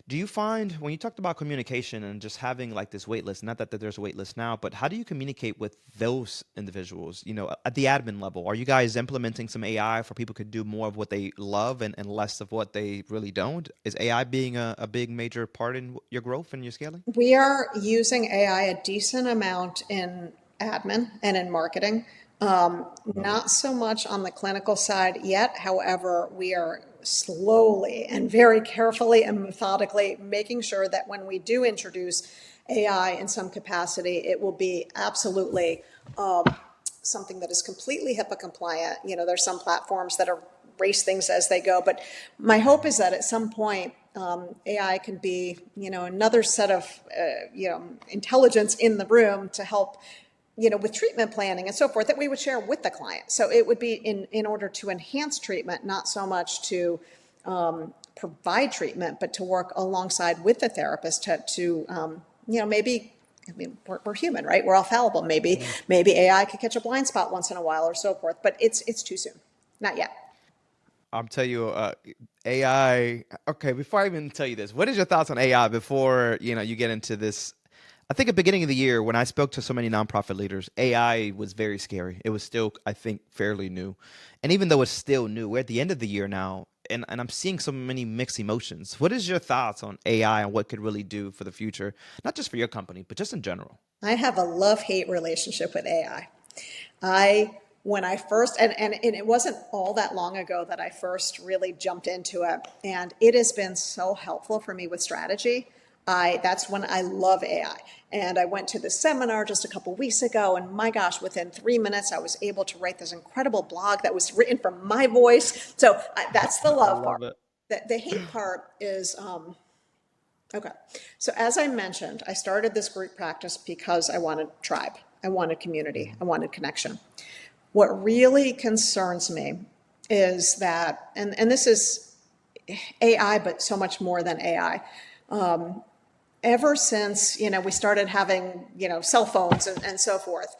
Do you find when you talked about communication and just having like this wait list, not that there's a wait list now, but how do you communicate with those individuals, at the admin level? Are you guys implementing some AI for people could do more of what they love and less of what they really don't? Is AI being a big major part in your growth and your scaling? We are using AI a decent amount in admin and in marketing. Love it. Not so much on the clinical side yet. However, we are slowly and very carefully and methodically making sure that when we do introduce AI in some capacity, it will be absolutely something that is completely HIPAA compliant. There's some platforms that erase things as they go, but my hope is that at some point, AI can be, another set of, intelligence in the room to help, with treatment planning and so forth that we would share with the client. So it would be in order to enhance treatment, not so much to provide treatment, but to work alongside with the therapist to maybe. I mean, we're human, right? We're all fallible. Maybe AI could catch a blind spot once in a while or so forth, but it's too soon. Not yet. I'm tell you, AI. Okay, before I even tell you this, what is your thoughts on AI before you get into this? I think at the beginning of the year, when I spoke to so many nonprofit leaders, AI was very scary. It was still, I think, fairly new, and even though it's still new, we're at the end of the year now, and I'm seeing so many mixed emotions. What is your thoughts on AI and what could really do for the future, not just for your company, but just in general? I have a love-hate relationship with AI. When I first, and it wasn't all that long ago that I first really jumped into it, and it has been so helpful for me with strategy. That's when I love AI. And I went to this seminar just a couple weeks ago, and my gosh, within 3 minutes, I was able to write this incredible blog that was written from my voice. So that's the I love part. love it. The hate part is okay. So as I mentioned, I started this group practice because I wanted tribe, I wanted community, I wanted connection. What really concerns me is that, and this is AI, but so much more than AI. Ever since, we started having, cell phones and so forth,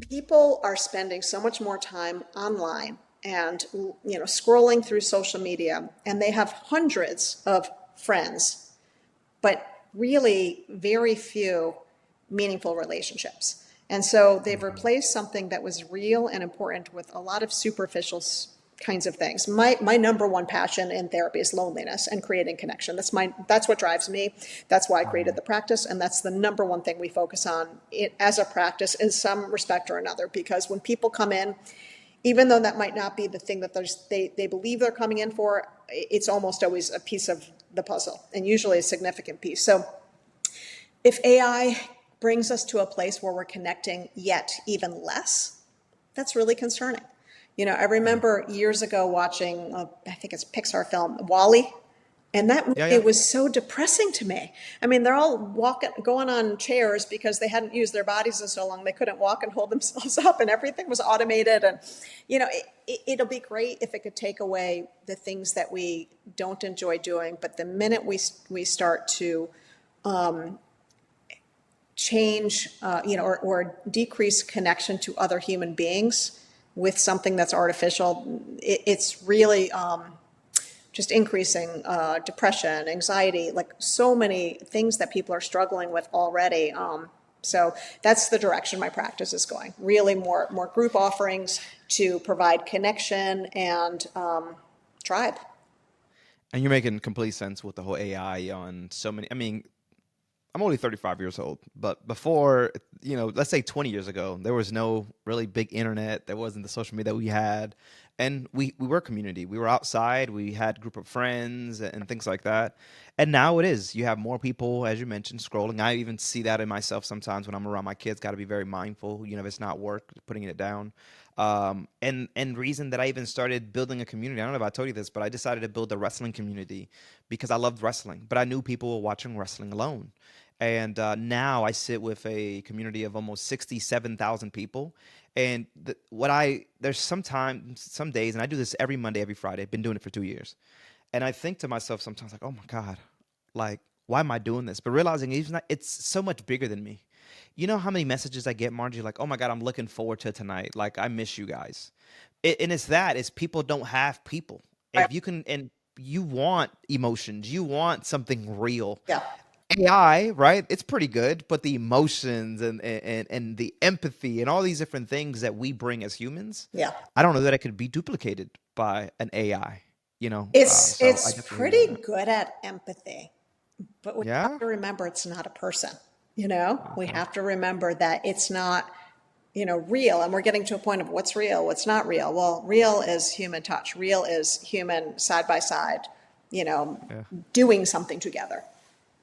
people are spending so much more time online and, scrolling through social media, and they have hundreds of friends, but really very few meaningful relationships. And so they've Mhm. replaced something that was real and important with a lot of superficial kinds of things. My number one passion in therapy is loneliness and creating connection. That's what drives me. That's why I created Mhm. the practice, and that's the number one thing we focus on it as a practice in some respect or another. Because when people come in, even though that might not be the thing that they believe they're coming in for, it's almost always a piece of the puzzle, and usually a significant piece. So if AI brings us to a place where we're connecting yet even less, that's really concerning. I Yeah. remember years ago watching, I think it's a Pixar film, Wall-E, and that Yeah. movie Yeah. was so depressing to me. I mean, they're all going on chairs because they hadn't used their bodies in so long. They couldn't walk and hold themselves up, and everything was automated. And, it'll be great if it could take away the things that we don't enjoy doing. But the minute we start to change, or decrease connection to other human beings with something that's artificial, it's really just increasing depression, anxiety, like so many things that people are struggling with already. So that's the direction my practice is going. Really, more group offerings to provide connection and tribe. And you're making complete sense with the whole AI on so many. I mean, I'm only 35 years old, but before, let's say 20 years ago, there was no really big internet. There wasn't the social media that we had. And we were community. We were outside. We had a group of friends and things like that. And now it is. You have more people, as you mentioned, scrolling. I even see that in myself sometimes when I'm around my kids. Got to be very mindful. If it's not work, putting it down. And reason that I even started building a community. I don't know if I told you this, but I decided to build a wrestling community because I loved wrestling. But I knew people were watching wrestling alone. And now I sit with a community of almost 67,000 people. And there's sometimes, some days, and I do this every Monday, every Friday. I've been doing it for 2 years. And I think to myself sometimes, like, oh my God, like, why am I doing this? But realizing it's so much bigger than me. You know how many messages I get, Margie, like, oh my God, I'm looking forward to tonight. Like, I miss you guys. And it's people don't have people. Right. If you can, and you want emotions, you want something real. Yeah. AI, right? It's pretty good, but the emotions and the empathy and all these different things that we bring as humans, Yeah. I don't know that it could be duplicated by an AI, you know? So I It's definitely hear you on pretty that. good at empathy, but we have Yeah? to remember it's not a person. You know, we Okay. have to remember that it's not, real. And we're getting to a point of what's real, what's not real. Well, real is human touch. Real is human side by side, you know, Yeah. doing something together.